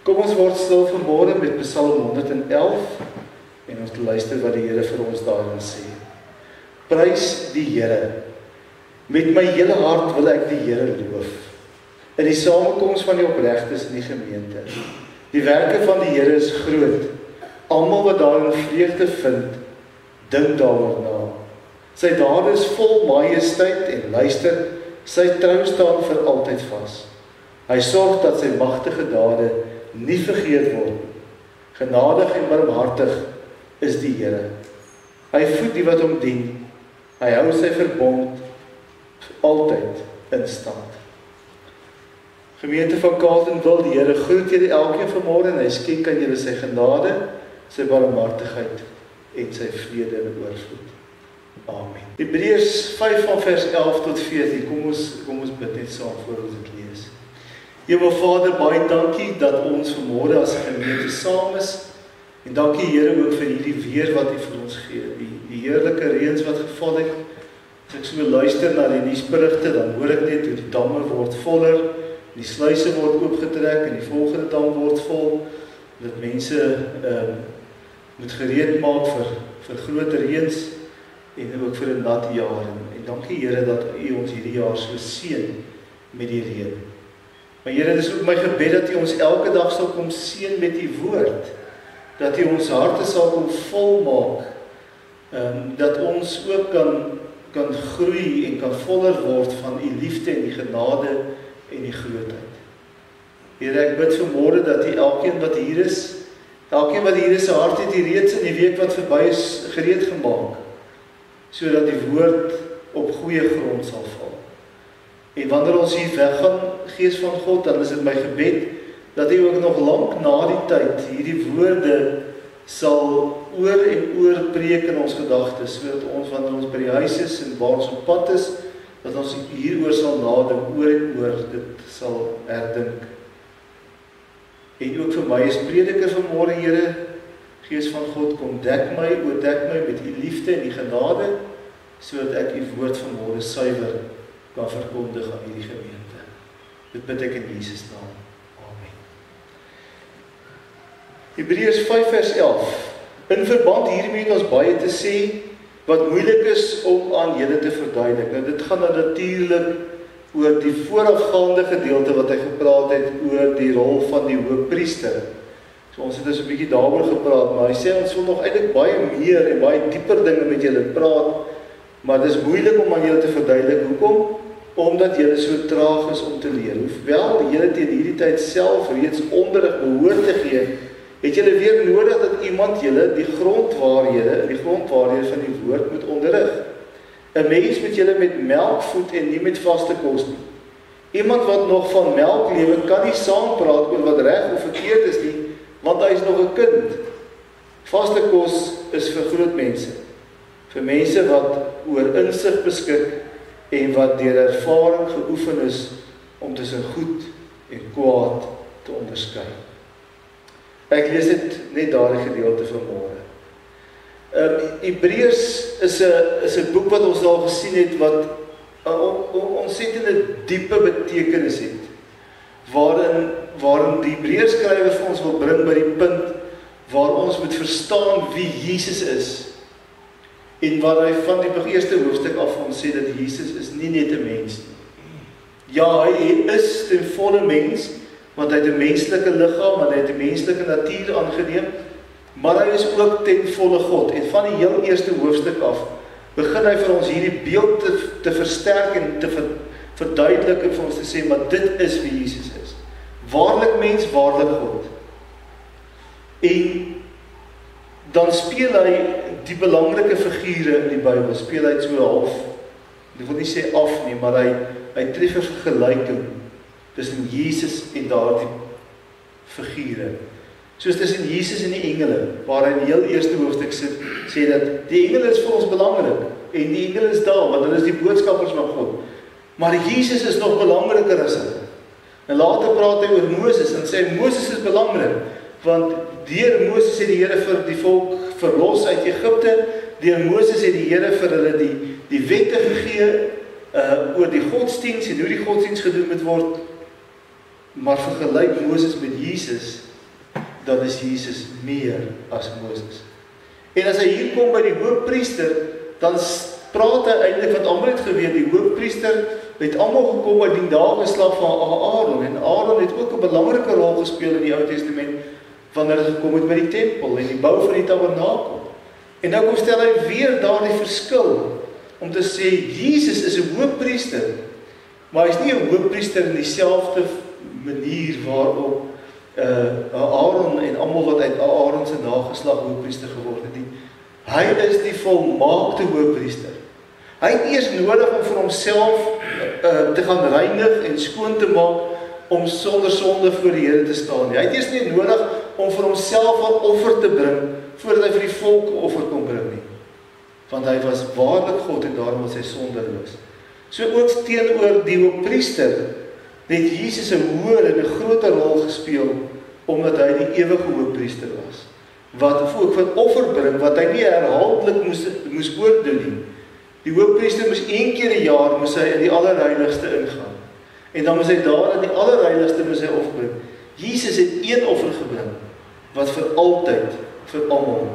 Kom ons word stil vanmôre met Psalm 111 en ons luister wat die Here vir ons daarin sê. Prys die Here. Met my hele hart wil ek die Here loof. In die samekoms van die opregtes in die gemeente. Die werke van die Here is groot. Almal wat daarin vreugde vind, dink daaroor na. Sy dade is vol majesteit en luister, sy trou staan vir altyd vas. Hy sorg dat sy magtige dade nie vergeet word. Genadig en barmhartig is die Here. Hy voed die wat hom dien. Hy hou sy verbond altyd in stand. Gemeente van Carletonville, die Here groet julle elkeen vanmôre en hy skenk aan julle sy genade, sy barmhartigheid en sy vrede in oorvloed. Amen. Hebreërs 5 van vers 11 tot 14. Kom ons bid net saam voor ons dit lees. Hemel Vader, baie dankie dat ons vanmôre as gemeente saam is. En dankie Here ook vir hierdie weer wat U vir ons gee. Die heerlike reëns wat geval het. As ek so luister na die nuusberigte, dan hoor ek net hoe die damme word voller, die sluise word oopgetrek en die volgende dam word vol. Dat mense moet gereed maak vir groter reëns en ook vir 'n nat jaar. En dankie Here dat U ons hierdie jaar so seën met die reën. Maar Here, dis ook my gebed dat U ons elke dag sal kom seën met U woord. Dat U ons harte sal kom volmaak. Dat ons ook kan groei en kan voller word van U liefde en die genade en die grootheid. Here, ek bid vanmôre dat U elkeen wat hier is se hart het U reeds in die week wat verby is gereed gemaak, sodat die woord op goeie grond sal val. En wanneer ons hier weggaan, Gees van God, dan is dit my gebed dat U ook nog lank na die tyd hierdie woorde sal oor en oor preek in ons gedagtes, sodat ons wanneer ons by die huis is en waar ons op pad is, dat ons hieroor sal nadink, oor en oor dit sal herdink. En ook vir my as prediker vanmôre, Here, Gees van God, kom oordek my met U liefde en U genade, sodat ek U woord vanmôre suiwer kan verkondig aan hierdie gemeente. Dit bid ek in Jesus naam. Amen. Hebreërs 5 vers 11. In verband hiermee het ons baie te sê wat moeilik is om aan julle te verduidelik. Nou dit gaan dan natuurlik oor die voorafgaande gedeelte wat hy gepraat het oor die rol van die hoëpriester. So ons het dus 'n bietjie daaroor gepraat, maar hy sê ons wil nog eintlik baie meer en baie dieper dinge met julle praat, maar dit is moeilik om aan julle te verduidelik. Hoekom? Omdat julle so traag is om te leer. Hoewel julle teen hierdie tyd self reeds onderrig behoort te gee, het julle weer nodig dat iemand julle die grondwaarhede van die woord moet onderrig. 'n Mens moet julle met melk voed en nie met vaste kos nie. Iemand wat nog van melk lewe, kan nie saampraat oor wat reg of verkeerd is nie, want hy is nog 'n kind. Vaste kos is vir groot mense, vir mense wat oor insig beskik en wat deur ervaring geoefen is om tussen goed en kwaad te onderskei. Ek lees dit net daardie gedeelte vanmôre. Hebreërs is 'n boek wat ons al gesien het wat 'n ontsettende diepe betekenis het. Waarin die Hebreërskrywer vir ons wil bring by die punt waar ons moet verstaan wie Jesus is. En waar hy van die eerste hoofstuk af ons sê dat Jesus is nie net 'n mens nie. Ja, hy is ten volle mens, want hy het 'n menslike liggaam en hy het 'n menslike natuur aangeneem, maar hy is ook ten volle God. En van die heel eerste hoofstuk af begin hy vir ons hierdie beeld te versterk en te verduidelik en vir ons te sê, maar dit is wie Jesus is. Waarlik mens, waarlik God. En dan speel hy die belangrike figure in die Bybel, speel hy so half, ek wil nie sê af nie, maar hy tref 'n vergelyking tussen Jesus en daardie figure. Soos tussen Jesus en die engele, waar hy in die heel eerste hoofstuk sê dat die engele is vir ons belangrik, en die engele is daar, want hulle is die boodskappers van God. Maar Jesus is nog belangriker as hulle. En later praat hy oor Moses, en sê Moses is belangrik, want deur Moses het die Here vir die volk verlos uit Egipte, deur Moses het die Here vir hulle die wette gegee, oor die godsdiens en hoe die godsdiens gedoen moet word. Maar vergelyk Moses met Jesus, dan is Jesus meer as Moses. En as hy hier kom by die hoofpriester, dan praat hy eintlik wat almal het geweet, die hoofpriester het almal gekom uit die nageslag van Aaron, en Aaron het ook 'n belangrike rol gespeel in die Ou Testament, wanneer hy gekom het by die tempel en die bou van die tabernakel. En nou kom stel hy weer daardie verskil, om te sê, Jesus is 'n hoofpriester, maar hy is nie 'n hoofpriester in dieselfde manier waarop Aaron en almal wat uit Aaron se nageslag hoofpriester geword het nie. Hy is die volmaakte hoofpriester. Hy het eers nodig om vir homself te gaan reinig en skoon te maak, om sonder sonde voor die Here te staan. Hy het eers nie nodig om vir homself 'n offer te bring, voordat hy vir die volk 'n offer kon bring nie. Want hy was waarlik God en daarom was hy sondeloos. So ook teenoor die hoofpriester, het Jesus 'n hoër en 'n groter rol gespeel, omdat hy die ewige hoofpriester was. Wat ook van offer bring, wat hy nie herhaaldelik moes oordoen nie. Die hoofpriester moes 1 keer 'n jaar moes hy in die allerheiligste ingaan. En dan moes hy daar in die allerheiligste moes hy offer bring. Jesus het een offer gebring, wat vir altyd, vir almal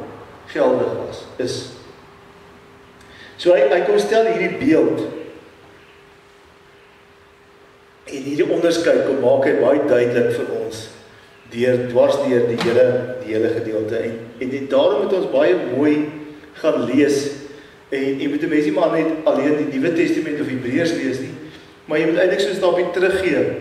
geldig is. So hy kom stel hierdie beeld, en hierdie onderskeid kom maak hy baie duidelik vir ons, dwars deur die hele gedeelte, en daarom moet ons baie mooi gaan lees, en jy moet die mense maar net alleen die Nuwe Testament of Hebreërs lees nie, maar jy moet eintlik so 'n stapie teruggee,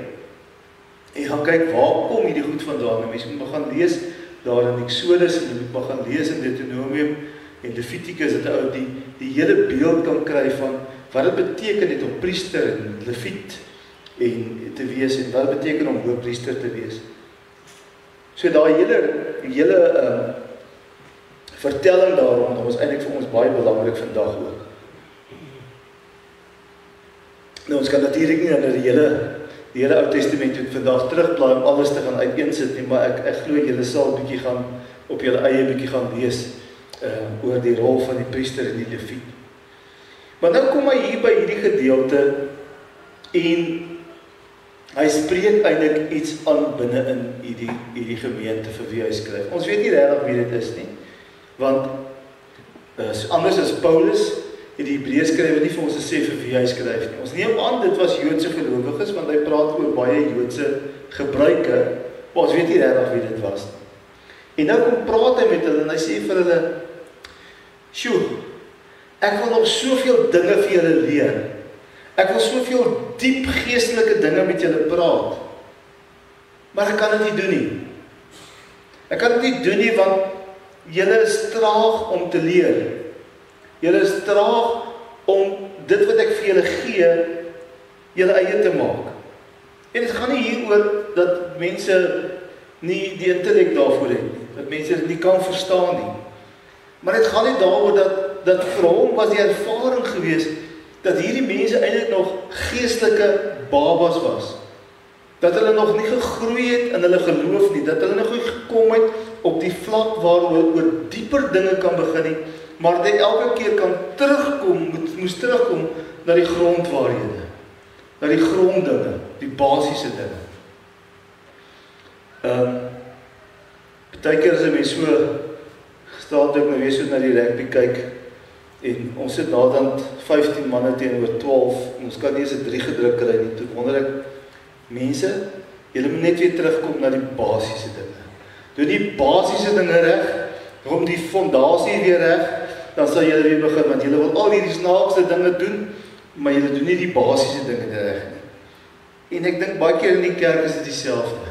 en gaan kyk, waar kom hierdie goed vandaan, en mense moet maar gaan lees, daar in Exodus, en jy moet maar gaan lees in Deuteronomium, en Levitikus, dat ou die hele beeld kan kry van, wat dit beteken het om priester en leviet, en te wees, en wat dit beteken om hoofpriester te wees. So daai hele vertelling daarom, is eintlik vir ons baie belangrik vandag ook. Nou, ons kan natuurlik nie na die hele Ou Testament vandag terugblaai om alles te gaan uiteensit nie, maar ek glo julle sal bietjie gaan, op julle eie bietjie gaan lees, oor die rol van die priester en die leviet. Maar nou kom hy hier by hierdie gedeelte, en hy spreek eintlik iets aan binne in hierdie gemeente vir wie hy skryf. Ons weet nie regtig wie dit is nie, want anders as Paulus, het die Hebreërs skrywer nie vir ons gesê vir wie hy skryf nie. Ons neem aan, dit was Joodse gelowiges, want hy praat oor baie Joodse gebruike, maar ons weet nie regtig wie dit was nie. En nou kom praat hy met hulle, en hy sê vir hulle, "Sjoe, ek wil nog soveel dinge vir julle leer. Ek wil soveel diep geestelike dinge met julle praat, maar ek kan dit nie doen nie. Ek kan dit nie doen nie, want julle is traag om te leer. Julle is traag om dit wat ek vir julle gee, julle eie te maak." En dit gaan nie hieroor dat mense nie die intellek daarvoor het nie, dat mense dit nie kan verstaan nie. Maar dit gaan nie daaroor dat vir hom was die ervaring gewees, dat hierdie mense eintlik nog geestelike babas was. Dat hulle nog nie gegroei het in hulle geloof nie, dat hulle nog nie gekom het op die vlak waar hulle oor dieper dinge kan begin nie, maar dit elke keer kan moes terugkom na die grondwaarhede, na die gronddinge, die basiese dinge. Partykeer as 'n mens so gestaan ek nou weer so na die rugby kyk, en ons sit naderhand 15 manne teenoor 12, en ons kan nie eens 'n 3 gedruk kry nie. Toe wonder ek, mense, julle moet net weer terugkom na die basiese dinge. Doen die basiese dinge reg, om die fondasie weer reg, dan sal julle weer begin, want julle wil al hierdie snaakse dinge doen, maar julle doen nie die basiese dinge reg nie. En ek dink baie keer in die kerk is dit dieselfde.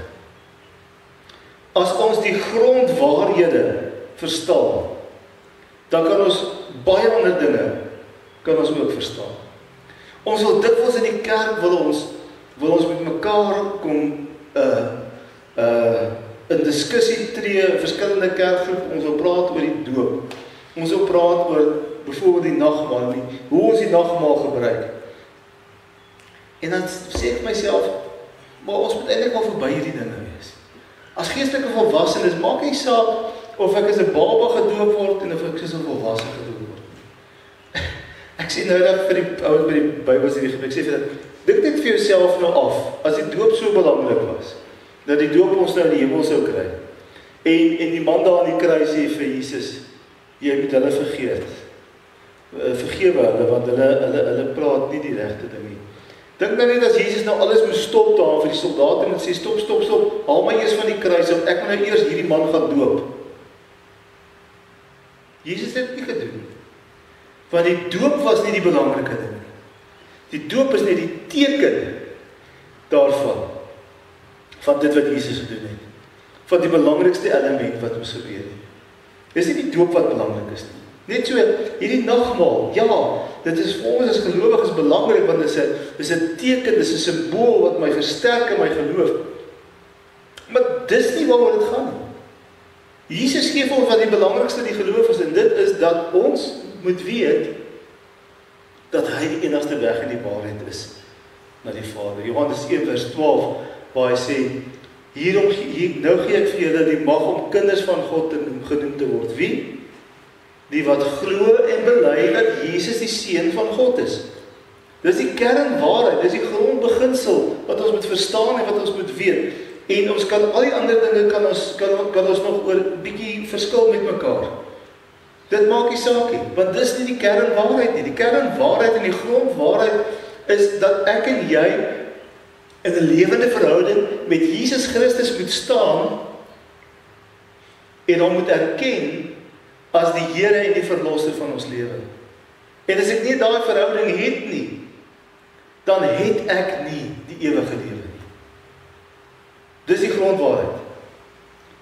As ons die grondwaarhede verstaan, dan kan ons baie ander dinge kan ons ook verstaan. Ons wil dikwels in die kerk wil ons met mekaar kom in diskussie tree, verskillende kerkgroepe, ons wil praat oor die doop. Ons wil praat oor byvoorbeeld die nagmaal, hoe ons die nagmaal gebruik. En dan sê ek myself, maar ons moet eintlik al verby hierdie dinge wees. As geestelike volwassenes, maak nie saak of ek as 'n baba gedoop word en of ek as 'n volwasse gedoop word. Ek sê nou dat vir die ouens by die Bybelstudie, ek sê vir dit, dink net vir jouself nou af, as die doop so belangrik was, dat die doop ons nou in die hemel sou kry, En die man daar aan die kruis sê vir Jesus, jy moet hulle vergeet. Vergewe hulle, want hulle praat nie die regte ding nie. Dink nou net as Jesus nou alles moet stop daar vir die soldate en sê, stop, haal my eers van die kruis op, ek moet nou eers hierdie man gaan doop. Jesus het dit nie gedoen. Want die doop was nie die belangrike ding nie. Die doop is net die teken daarvan, van dit wat Jesus gedoen het. Van die belangrikste element wat ons gebeur het. Dis nie die doop wat belangrik is nie. Net so, hierdie nagmaal, ja, dit is vir ons as gelowiges belangrik, want dit is 'n teken, dis 'n simbool wat my versterk in my geloof. Maar dis nie waaroor dit gaan nie. Jesus gee vir ons wat die belangrikste in die geloof is, en dit is dat ons moet weet, dat hy die enigste weg en die waarheid is, na die Vader. Johannes 1 vers 12, waar hy sê, nou gee ek vir julle die mag om kinders van God genoem te word. Wie? Die wat glo en bely dat Jesus die Seun van God is. Dis die kernwaarheid, dis die grondbeginsel wat ons moet verstaan en wat ons moet weet. En ons kan al die ander dinge kan ons nog oor 'n bietjie verskil met mekaar. Dit maak nie saak nie, want dis nie die kernwaarheid nie. Die kernwaarheid en die grondwaarheid is dat ek en jy in 'n lewende verhouding met Jesus Christus moet staan en hom moet erken as die Here en die Verlosser van ons lewe. En as ek nie daai verhouding het nie, dan het ek nie die ewige lewe nie. Dis die grondwaarheid.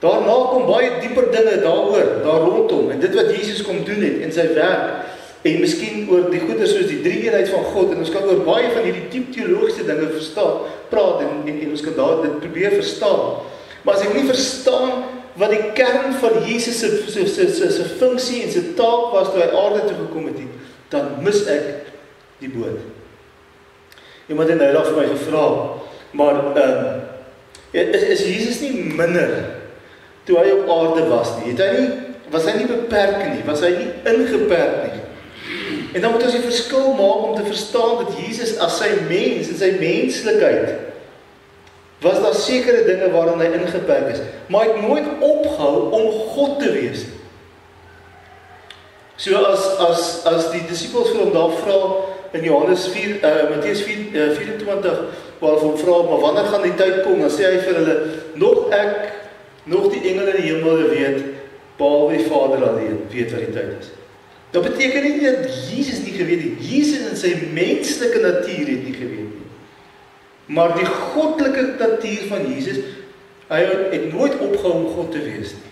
Daarna kom baie dieper dinge daar rondom, en dit wat Jesus kom doen het in sy werk, en miskien oor die goeie soos die drie-eenheid van God, en ons kan oor baie van hierdie diep teologiese dinge praat, en ons kan dit probeer verstaan. Maar as ek nie verstaan wat die kern van Jesus se funksie en sy taak was toe hy aarde toe gekom het, dan mis ek die boot. Iemand het nou daar vir my gevra, maar is Jesus nie minder toe hy op aarde was nie? Was hy nie beperk nie? Was hy nie ingeperk nie? En dan moet ons die verskil maak om te verstaan dat Jesus as sy mens en sy menslikheid was daar sekere dinge waarin hy ingeperk is, maar hy het nooit opgehou om God te wees. So as die disippels vir hom daar vra in Matteus 24, waar hulle hom vra, maar wanneer gaan die tyd kom, dan sê hy vir hulle, nog ek, nog die engele in die hemel weet, behalwe die Vader alleen weet wat die tyd is. Dat beteken nie dat Jesus nie geweet het, Jesus in sy menslike natuur het nie geweet nie. Maar die goddelike natuur van Jesus, hy het nooit opgehou om God te wees nie.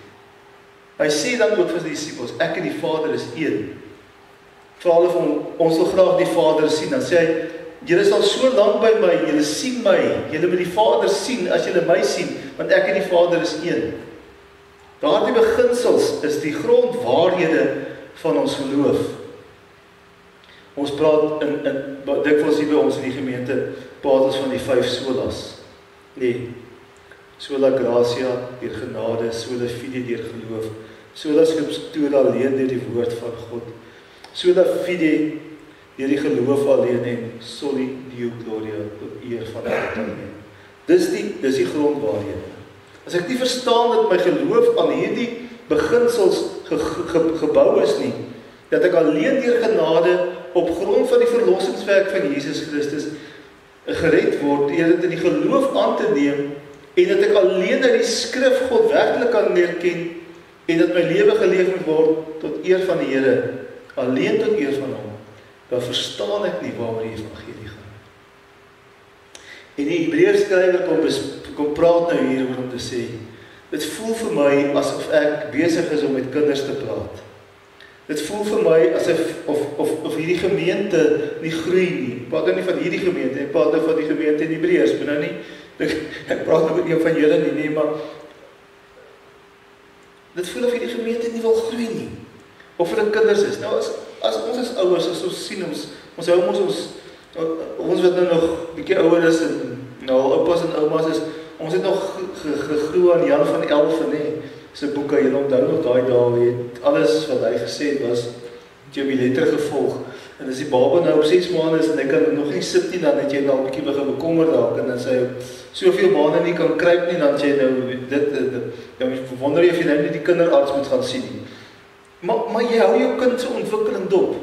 Hy sê dan ook vir die disippels, ek en die Vader is een. Vra hulle vir hom, ons wil graag die Vader sien, dan sê hy, julle is al so lank by my, julle sien my, julle moet die Vader sien as julle my sien, want ek en die Vader is een. Daardie beginsels is die grondwaarhede van ons geloof. Ons praat dikwels hier by ons in die gemeente, praat ons van die 5 solas. Nee, sola gratia deur genade, sola fide deur geloof, sola scriptura alleen deur die woord van God, sola fide deur die geloof alleen en soli deo gloria tot eer van God alleen. Dis die grondwaarhede. As ek nie verstaan dat my geloof aan hierdie beginsels gebou is nie, dat ek alleen deur genade op grond van die verlossingswerk van Jesus Christus gered word, deur dit in die geloof aan te neem, en dat ek alleen uit die skrif God werklik kan erken, en dat my lewe geleef moet word tot eer van die Here, alleen tot eer van hom, dan verstaan ek nie waaroor die evangelie gaan. En die Hebreërskrywer kom praat nou hier oor om te sê, dit voel vir my asof ek besig is om met kinders te praat. Dit voel vir my of hierdie gemeente nie groei nie. Ek praat nou nie van hierdie gemeente, ek praat nou van die gemeente in Hebreërs, maar nou nie, ek praat nou met een van julle nie, maar dit voel of hierdie gemeente nie wil groei nie. Of hulle kinders is. Nou as ons as ouers, as ons sien ons wat nou nog bietjie ouer is, en nou oupas en oumas is, ons het nog geglo aan Jan van Elfen, sy boeke, jy onthou nog daai dae, alles wat hy gesê het was, het jy op die letter gevolg, en as die baba nou op 6 maande is, en hy kan nog nie sit nie, dan het jy nou 'n bietjie begin bekommer raak, en dan sê hy, soveel bane nie kan kruip nie, dan sê jy nou, dan wonder jy of jy nou nie die kinderarts moet gaan sien nie. Maar jy hou jou kind se ontwikkeling dop.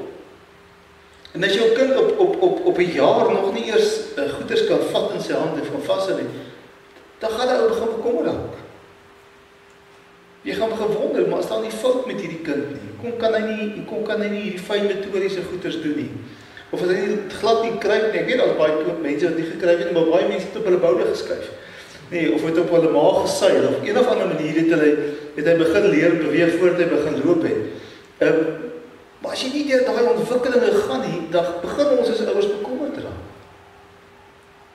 En as jou kind op 'n jaar nog nie eers goeders kan vat in sy hand en kan vashou nie, dan gaan hy begin bekommer raak. Jy gaan gewonder, maar is daar nie fout met hierdie kind nie? Hoekom kan hy nie hierdie fyn motoriese goeders doen nie? Of as hy nie glad nie kruip nie? Ek weet daar's baie mense wat nie gekruip het nie, maar baie mense het op hulle boude geskuif. Nee, of het op hulle maag gesuil, of een of ander manier het hy begin leer beweeg voordat hy begin loop het. Maar as jy nie deur daai ontwikkelinge gaan nie, dan begin ons as ouers bekommerd raak.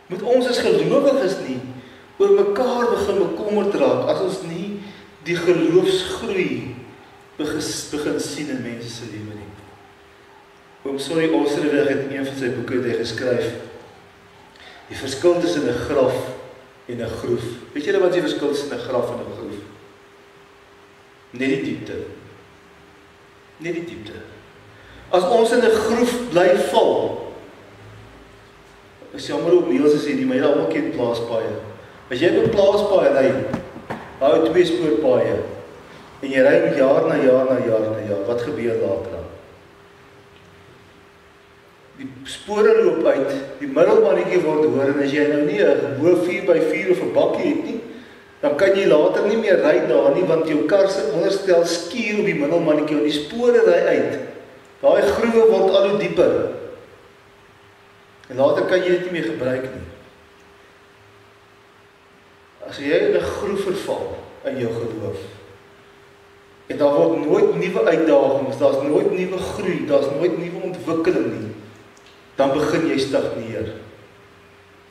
Moet ons as gelowiges nie oor mekaar begin bekommerd raak as ons nie die geloofsgroei begin sien in mense se lewe nie. Oom Sorry Osredig het in een van sy boeke het hy geskryf die verskil tussen 'n graf en 'n groef. Weet julle wat is die verskil tussen 'n graf en 'n groef? Net die diepte. Net die diepte. As ons in 'n groef bly val, is jammer op Niels as jy nie, maar jy almal ken plaaspaaie. As jy op 'n plaaspaaie ry, hou 2 spoorpaaie en jy ry jaar na jaar, wat gebeur later dan? Die spore loop uit, die middelmannetjie word hoor, en as jy nou nie 'n hoë 4x4 of 'n bakkie het nie, dan kan jy later nie meer ry daar nie, want jou kar se onderstel skuur op die middelmannetjie, want die spore ry uit. Daai groewe word al hoe dieper. En later kan jy dit nie meer gebruik nie. As jy in 'n groef verval in jou geloof, en daar word nooit nuwe uitdagings, daar's nooit nuwe groei, daar's nooit nuwe ontwikkeling nie, dan begin jy stagneer.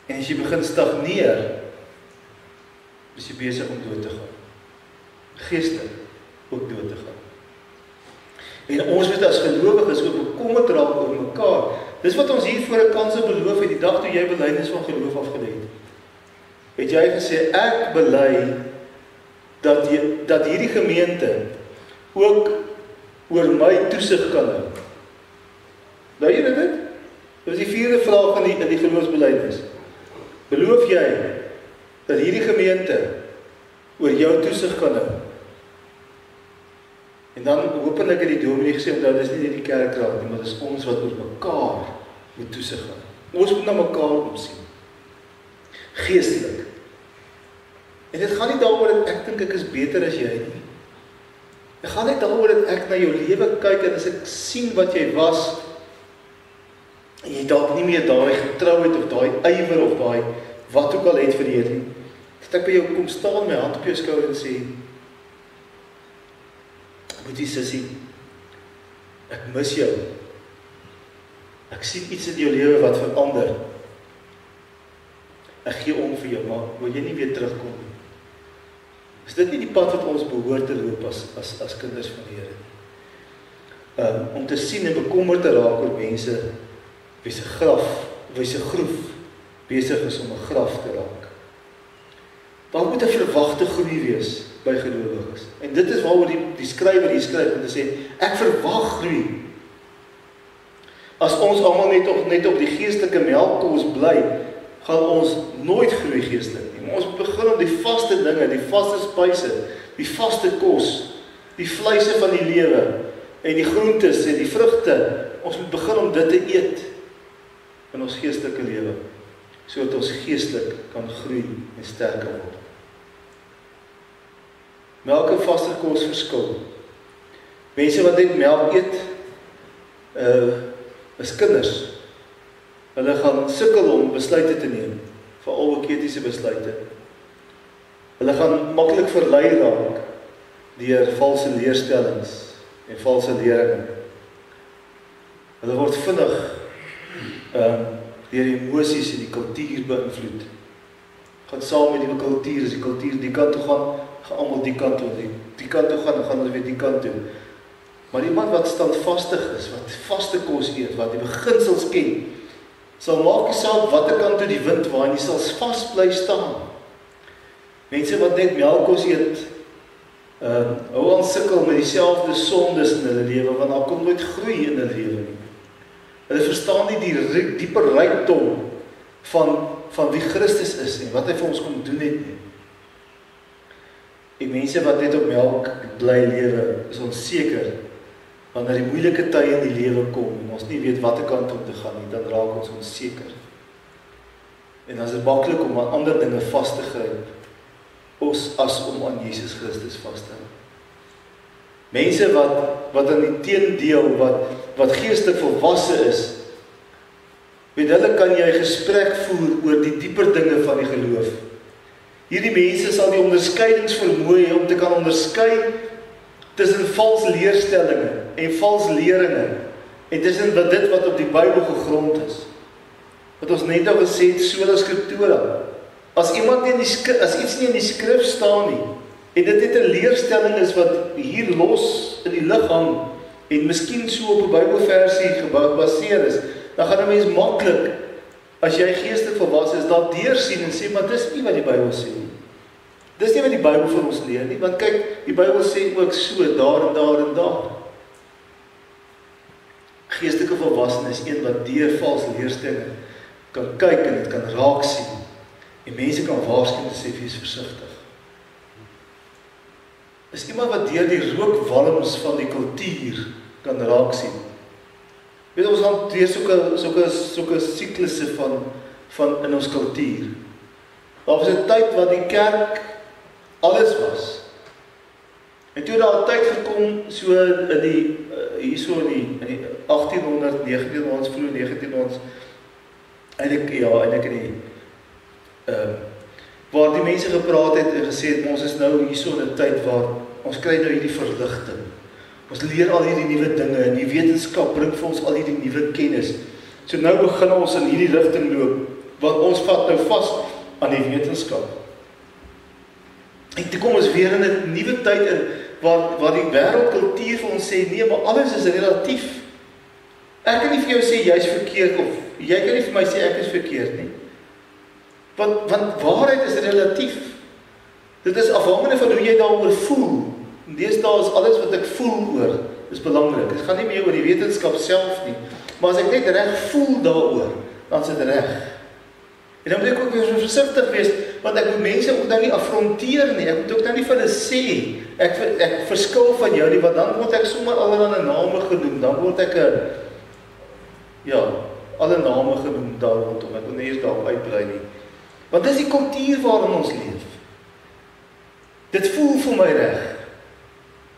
En as jy begin stagneer, is jy besig om dood te gaan. Geestelik ook dood te gaan. En ons moet as gelowiges ook bekommerd raak oor mekaar. Dis wat ons hier voor 'n kanse beloof het, die dag toe jy belydenis van geloof afgelê het. Het jy gesê, ek bely dat hierdie gemeente ook oor my toesig kan hou. Nou jy dit? Dit is die 4de vraag in die geloofsbelydenis. Beloof jy dat hierdie gemeente oor jou toesig kan hou? En dan hopelik het die dominee gesê, omdat dit is nie net die kerkraad nie, maar dit is ons wat oor mekaar moet toesig hou. Ons moet na mekaar opsien. Geestelik. En dit gaan nie daaroor dat ek dink ek is beter as jy nie. Dit gaan net daaroor dat ek na jou lewe kyk en as ek sien wat jy was, en jy dalk nie meer daai getrouheid of daai ywer of daai wat ook al het vir die Here nie, dat ek by jou kom staan, my hand op jou skouer en sê, Boetie sussie, ek mis jou. Ek sien iets in jou lewe wat verander. Ek gee om vir jou, maar wil jy nie weer terugkom nie? Is dit nie die pad wat ons behoort te loop as kinders van die Here nie? Om te sien en bekommerd te raak oor mense wie se groef besig is om 'n graf te raak. Daar moet 'n verwagte groei wees by gelowiges. En dit is waaroor die skrywer hier skryf om te sê, ek verwag groei. As ons almal net op die geestelike melkkos bly, gaan ons nooit groei geestelik nie. Maar ons begin om die vaste dinge, die vaste spyse, die vaste kos, die vleise van die lewe en die groentes en die vrugte, ons moet begin om dit te eet in ons geestelike lewe, sodat ons geestelik kan groei en sterker word. Melk en vaste kos verskil. Mense wat net melk eet, is kinders. Hulle gaan sukkel om besluite te neem, veral ook etiese besluite. Hulle gaan maklik verlei raak deur valse leerstellings en valse leringe. Hulle word vinnig deur emosies en die kultuur beïnvloed. Gaan saam met die kultuur, as die kultuur die kant toe gaan almal die kant toe, die kant toe gaan hulle weer die kant toe. Maar iemand wat standvastig is, wat vaste kos eet, wat die beginsels ken, sal maak nie saak watter kant toe die wind waai nie, sal vas bly staan. Mense wat net melkkos eet, hou aan sukkel met dieselfde sondes in hulle lewe, want daar kom nooit groei in hulle lewe nie. Hulle verstaan nie die dieper rykdom van van wie Christus is en wat hy vir ons kom doen het nie. Die mense wat net op melk bly lewe, is onseker wanneer die moeilike tye in die lewe kom en ons nie weet watter kant om te gaan nie, dan raak ons onseker. En dan is dit maklik om aan ander dinge vas te gryp as om aan Jesus Christus vas te hou. Mense wat aan die teendeel, wat geestelik volwasse is, met hulle kan jy gesprek voer oor die dieper dinge van die geloof. Hierdie mense sal die onderskeidingsvermoë hê om te kan onderskei tussen vals leerstellinge en vals leringe en tussen dit wat op die Bybel gegrond is. Wat ons net al gesê het, sola scriptura. As iets nie in die skrif staan nie, en dit net 'n leerstelling is wat hier los in die lug hang, en miskien so op 'n Bybelversie gebaseer is, dan gaan 'n mens maklik, as jy geestelik volwasse is, daar deursien en sê, maar dis nie wat die Bybel sê nie. Dis nie wat die Bybel vir ons leer nie, want kyk, die Bybel sê ook so, daar en daar en daar. Geestelike volwassenes is een wat deur vals leerstellinge kan kyk en dit kan raak sien. En mense kan waarsku en sê, wees versigtig. Is iemand wat deur die rookwalms van die kultuur kan raak sien. Weet ons dan deur sulke siklusse van in ons kultuur. Daar was 'n tyd wat die kerk alles was. En toe daar 'n tyd gekom so in die hierso in die 1800, 1900, vroeg 1900 eintlik in die waar die mense gepraat het en gesê het, ons is nou hierso in 'n tyd waar ons kry nou hierdie verligting. Ons leer al hierdie nuwe dinge en die wetenskap bring vir ons al hierdie nuwe kennis. So nou begin ons in hierdie rigting loop, want ons vat nou vas aan die wetenskap. En toe kom ons weer in 'n nuwe tyd in waar die wêreldkultuur vir ons sê, nee, maar alles is relatief. Ek kan nie vir jou sê jy's verkeerd of jy kan nie vir my sê ek is verkeerd nie. Want waarheid is relatief. Dit is afhangende van hoe jy daaroor voel. En deesdae is alles wat ek voel oor, is belangrik. Dit gaan nie meer oor die wetenskap self nie. Maar as ek net reg voel daaroor, dan is dit reg. En dan moet ek ook weer versigtig wees, want ek moet mense ook nou nie affronteer nie. Ek moet ook nou nie vir hulle sê, ek verskil van jou nie, want dan word ek sommer allerlei name genoem. Dan word ek alle name genoem daar rondom. Ek wil nie eers daarop uitbrei nie. Want dis die kultuur waarin ons leef. Dit voel vir my reg.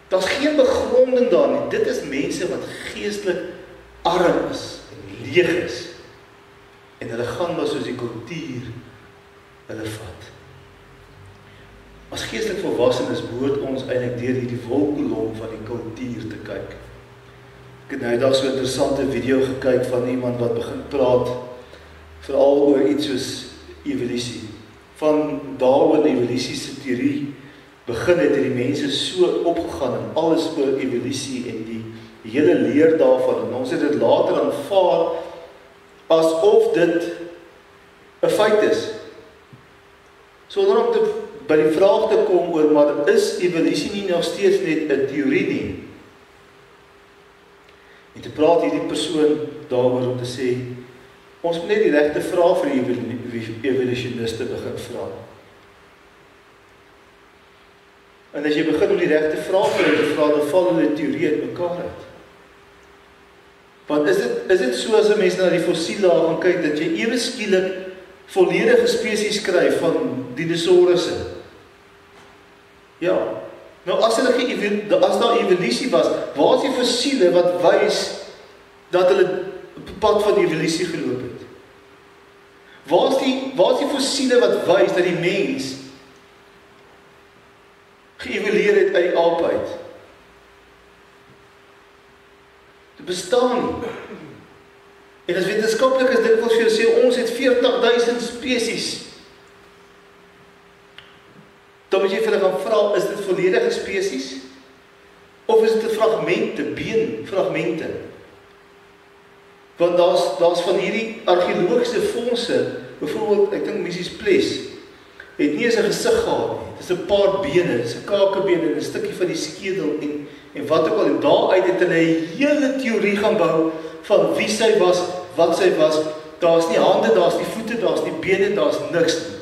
Daar's geen begronding daar nie. Dit is mense wat geestelik arm is en leeg is. En hulle gaan maar soos die kultuur hulle vat. As geestelik volwassenes behoort ons eintlik deur hierdie wolkkolom van die kultuur te kyk. Ek het nou eendag so 'n interessante video gekyk van iemand wat begin praat veral oor iets soos evolusie. Van Darwin evolusie se teorie begin het die mense so opgegaan en alles oor evolusie en die hele leer daarvan en ons het dit later aanvaar asof dit 'n feit is. Sonder om by die vraag te kom oor, maar is evolusie nie nog steeds net 'n teorie nie? En te praat hierdie persoon daaroor om te sê, ons moet net die regte vraag vir die evolusioniste begin vra. En as jy begin om die regte vraag vir hulle te vra, dan val hulle teorie uit mekaar uit. Want is dit so as 'n mens na die fossiele gaan kyk, dat jy ewe skielik volledige spesies kry van dinosourusse? Ja. Nou as daar evolusie was, waar is die fossiele wat wys dat hulle op die pad van evolusie geloop het? Waar is die fossiele wat wys dat die mens geëvolueer het uit die aap uit? Dit bestaan nie. En as wetenskaplikes dikwels vir jou sê, ons het 40.000 spesies. Dan moet jy vir hulle gaan vra, is dit volledige spesies? Of is dit fragmente, beenfragmente? Want daar's van hierdie argeologiese fondse, byvoorbeeld, ek dink Mrs. Ples, het nie eens 'n gesig gehad nie. Dit is 'n paar bene, dit is 'n kakebeen en 'n stukkie van die skedel en wat ook al. En daaruit het hulle 'n hele teorie gaan bou van wie sy was, wat sy was. Daar's nie hande, daar's nie voete voete, daar's nie bene, daar's niks nie.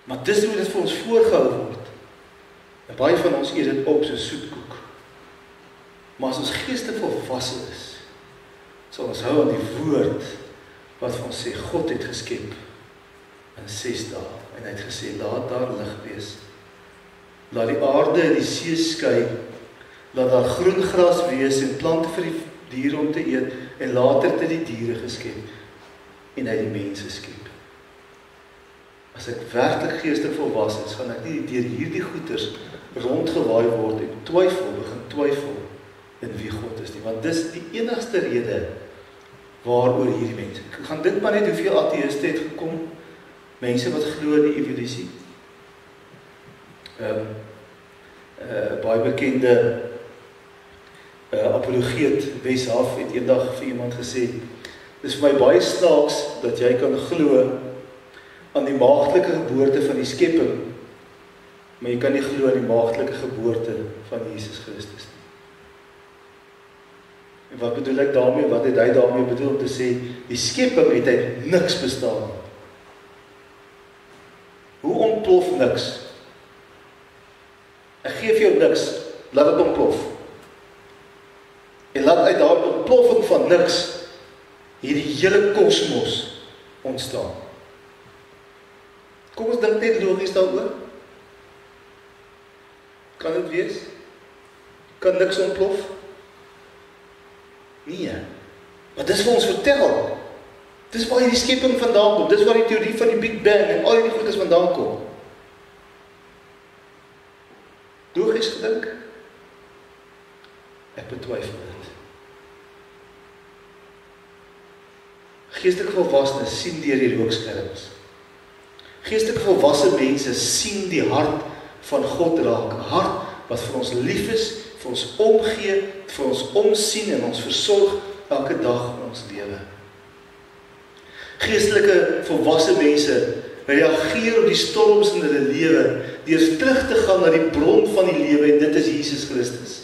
Maar dis hoe dit vir ons voorgehou word. En baie van ons eet dit op so soetkoek. Maar as ons geestelik volwasse is, sal ons hou aan die woord wat vir ons sê, God het geskep in 6 dae. En hy het gesê, laat daar lig wees. Laat die aarde en die see skei, laat daar groen gras wees en plante vir die diere om te eet, en later het die diere geskep, en hy die mense skep. As ek werklik geestelik volwasse is, gaan ek nie deur hierdie goeters rondgewaai word en begin twyfel in wie God is nie, want dis die enigste rede waaroor hierdie mense. Ek gaan dink maar net hoeveel ateïste het gekom, mense wat glo in die evolusie. Baie bekende apologeet Weshaf het eendag vir iemand gesê, dis vir my baie snaaks dat jy kan glo aan die maagdelike geboorte van die skepping, maar jy kan nie glo aan die maagdelike geboorte van Jesus Christus nie. En wat bedoel ek daarmee? Wat het hy daarmee bedoel om te sê, die skepping het uit niks bestaan. Hoe ontplof niks? Ek gee vir jou niks, laat dit ontplof. En laat uit daardie ontploffing van niks hierdie hele kosmos ontstaan. Kom ons dink net logies daaroor. Kan dit wees? Kan niks ontplof? Nee. Maar dis vir ons vertel. Dis waar hierdie skepping vandaan kom. Dis waar die teorie van die Big Bang en al die goedes vandaan kom. Logies gedink? Ek betwyfel dit. Geestelike volwassenes sien deur die rookskerms. Geestelike volwasse mense sien die hart van God raak. 'n Hart wat vir ons lief is, vir ons omgee, vir ons omsien en ons versorg elke dag in ons lewe. Geestelike volwasse mense reageer op die storms in hulle lewe deur terug te gaan na die bron van die lewe, en dit is Jesus Christus.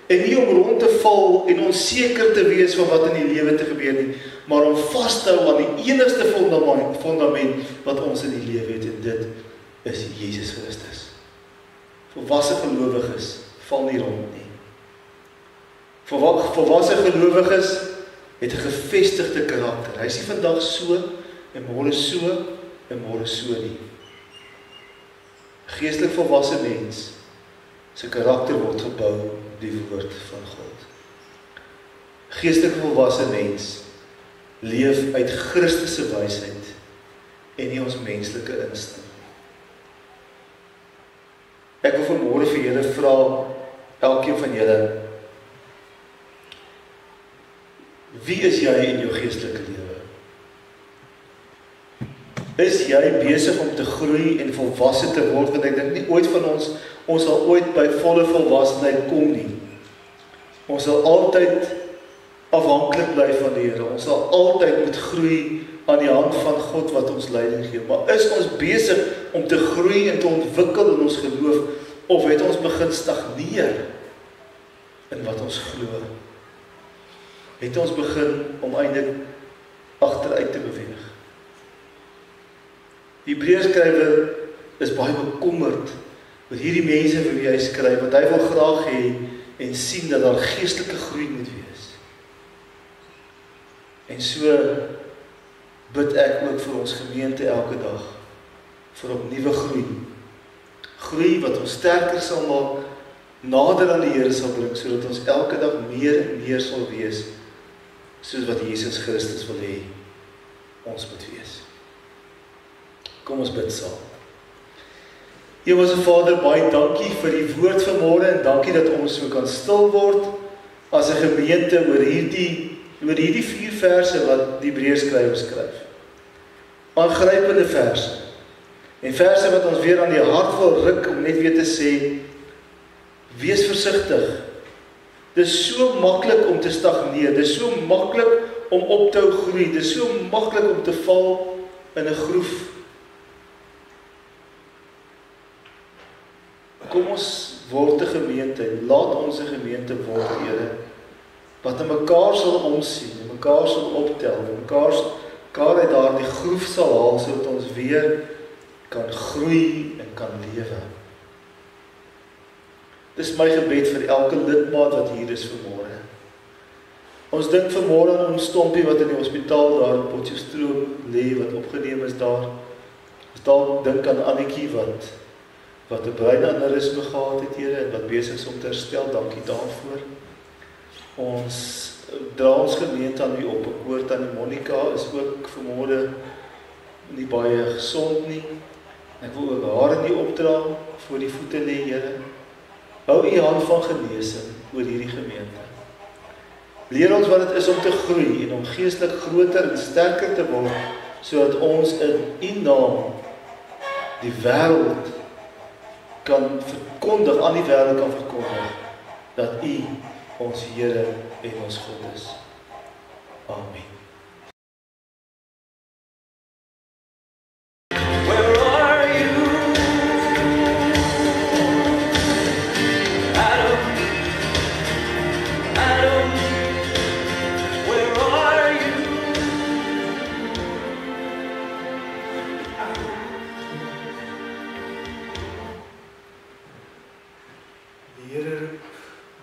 En nie om rond te val en onseker te wees van wat in die lewe te gebeur nie, maar om vas te hou aan die enigste fundament wat ons in die lewe het, en dit is Jesus Christus. Volwasse gelowiges val nie rond nie. Volwasse gelowiges het 'n gevestigde karakter. Hy is nie vandag so en môre so en môre so nie. Geestelik volwasse mens se karakter word gebou op die woord van God. Geestelik volwasse mens leef uit Christus se wysheid en nie ons menslike instink. Ek wil vanmôre vir julle vra, elkeen van julle, wie is jy in jou geestelike lewe? Is jy besig om te groei en volwasse te word? Want ek dink nie ooit van ons sal ooit by volle volwassenheid kom nie. Ons sal altyd afhanklik bly van die Here. Ons sal altyd moet groei aan die hand van God wat ons leiding gee. Maar is ons besig om te groei en te ontwikkel in ons geloof, of het ons begin stagneer in wat ons glo? Het ons begin om eintlik agteruit te beweeg? Die Hebreërskrywer is baie bekommerd oor hierdie mense vir wie hy skryf, want hy wil graag hê en sien dat daar geestelike groei moet wees. En so bid ek ook vir ons gemeente elke dag vir opnuwe groei. Groei wat ons sterker sal maak, nader aan die Here sal bring, sodat ons elke dag meer en meer sal wees soos wat Jesus Christus wil hê ons moet wees. Kom ons bid saam. Hemelse Vader, baie dankie vir die woord vanmôre en dankie dat ons so kan stil word as 'n gemeente oor hierdie 4 verse wat die Hebreërskrywer skryf. Aangrypende verse. En verse wat ons weer aan die hart wil ruk om net weer te sê, wees versigtig. Dis so maklik om te stagneer, dis so maklik om op te hou groei, dis so maklik om te val in 'n groef. Kom ons word 'n gemeente, laat ons 'n gemeente word, Here, wat aan mekaar sal omsien, en mekaar sal optel, mekaar uit daardie groef sal haal, sodat ons weer kan groei en kan lewe. Dis my gebed vir elke lidmaat wat hier is vanmôre. Ons dink vanmôre aan ons stompie wat in die hospitaal daar in Potchefstroom lê, wat opgeneem is daar. Ons dalk dink aan Annetjie wat 'n breinaneurysme gehad het, Here, en wat besig is om te herstel. Dankie daarvoor. Ons dra ons gemeente aan U op. Ek hoor tannie Monica is ook vanmôre nie baie gesond nie. Ek wil ook haar in U opdra, voor die voete lê, Here. Hou U hand van genesing oor hierdie gemeente. Leer ons wat dit is om te groei en om geestelik groter en sterker te word, sodat ons in U naam die wêreld kan verkondig, aan die wêreld kan verkondig, dat U ons Here en ons God is. Amen.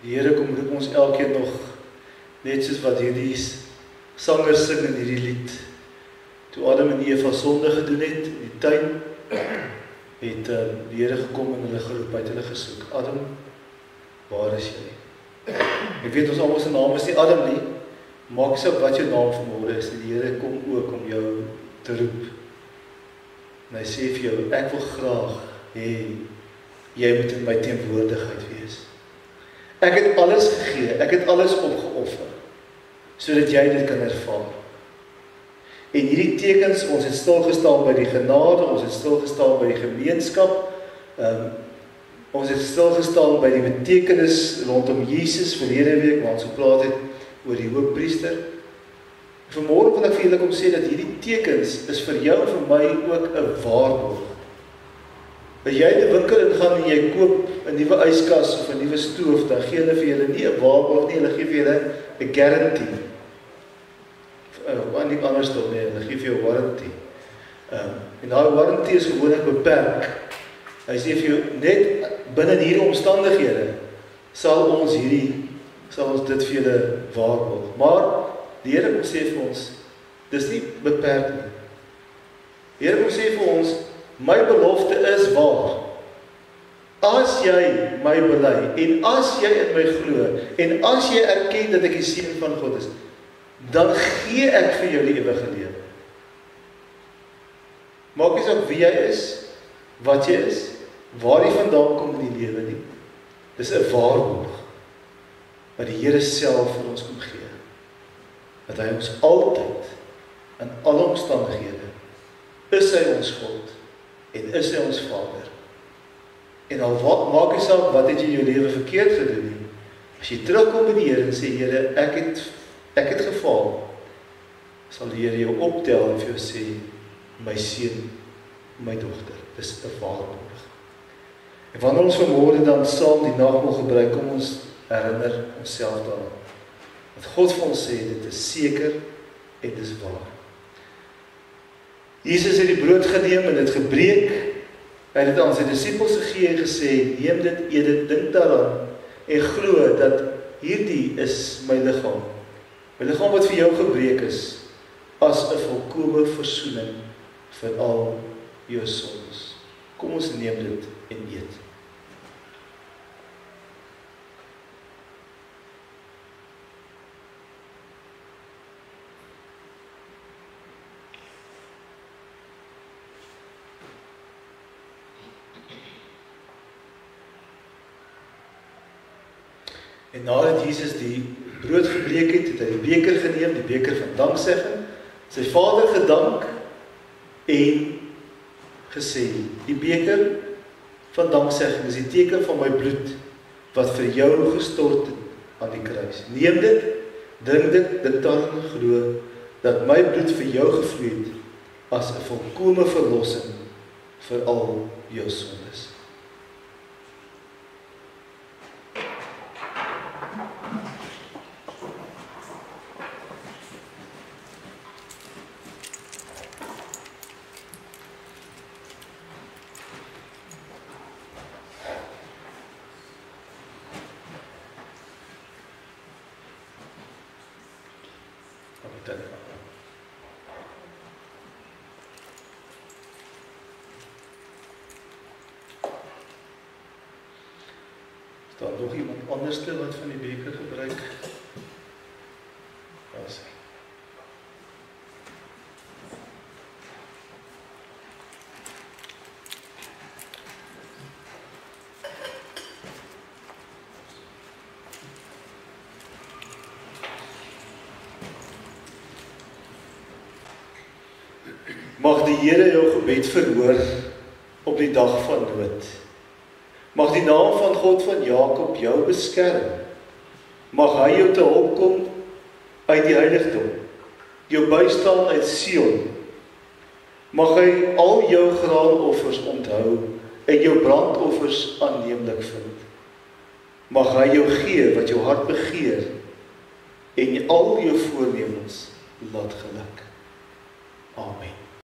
Die Here kom roep ons elkeen nog, net soos wat hierdie sangers sing in hierdie lied. Toe Adam en Eva sonde gedoen het in die tuin, het die Here gekom en hulle geroep, uit hulle gesoek. Adam, waar is jy? Ek weet ons almal se naam is nie Adam nie, maak nie saak wat jou naam vanmôre is, die Here kom ook om jou te roep. En hy sê vir jou, ek wil graag hê jy moet in my teenwoordigheid wees. Ek het alles gegee, ek het alles opgeoffer, sodat jy dit kan ervaar. En hierdie tekens, ons het stilgestaan by die genade, ons het stilgestaan by die gemeenskap, ons het stilgestaan by die betekenis rondom Jesus verlede week, waar ons gepraat het oor die hoofpriester. Vanmôre wil ek vir julle kom sê dat hierdie tekens is vir jou en vir my ook 'n waarborg. As jy in die winkel ingaan en jy koop 'n nuwe yskas of 'n nuwe stoof, dan gee hulle vir julle nie 'n waarborg nie, hulle gee vir julle 'n guarantee. Nie anders dan nie, hulle gee vir jou 'n warranty. En daai warranty is gewoonlik beperk. Hy sê vir jou, net binne hierdie omstandighede sal ons dit vir julle waarborg. Maar die Here kom sê vir ons, dis nie beperk nie. Die Here kom sê vir ons, my belofte is waar. As jy my bely, en as jy in my glo, en as jy erken dat ek die seun van God is, dan gee ek vir jou die ewige lewe. Maak nie saak wie jy is, wat jy is, waar jy vandaan kom in die lewe nie. Dis 'n waarborg wat die Here self vir ons kom gee. Dat hy ons altyd, in alle omstandighede, is hy ons God, en is hy ons Vader. En al maak nie saak wat het jy in jou lewe verkeerd gedoen nie. As jy terugkom by die Here en sê, Here, ek het gefaal, sal die Here jou optel en vir jou sê, my seun, my dogter, dis 'n waarborg. En wanneer ons vanmôre dan saam die nagmaal gebruik, kom ons herinner onsself daaraan. Dat God vir ons sê, dit is seker en dit is waar. Jesus het die brood geneem en dit gebreek. Hy het dit aan sy disippels gegee en gesê, neem dit, eet dit, dink daaraan en glo dat hierdie is my liggaam. My liggaam wat vir jou gebreek is, as 'n volkome versoening vir al jou sondes. Kom ons neem dit en eet. En nadat Jesus die brood gebreek het, het hy die beker geneem, die beker van danksegging, sy Vader gedank en gesê, die beker van danksegging is die teken van my bloed, wat vir jou gestort het aan die kruis. Neem dit, drink dit, dink daaraan en glo, dat my bloed vir jou gevloei het, as 'n volkome verlossing vir al jou sondes. voete. Is daar nog iemand anderste wat van die beker gebruik? Ja, sê. Mag die Here jou gebed verhoor op die dag van dood. Mag die naam van God van Jakob jou beskerm. Mag hy jou te hulp kom uit die heiligdom, jou bystaan uit Sion. Mag hy al jou graanoffers onthou en jou brandoffers aanneemlik vind. Mag hy jou gee wat jou hart begeer en al jou voornemens laat geluk. Amen.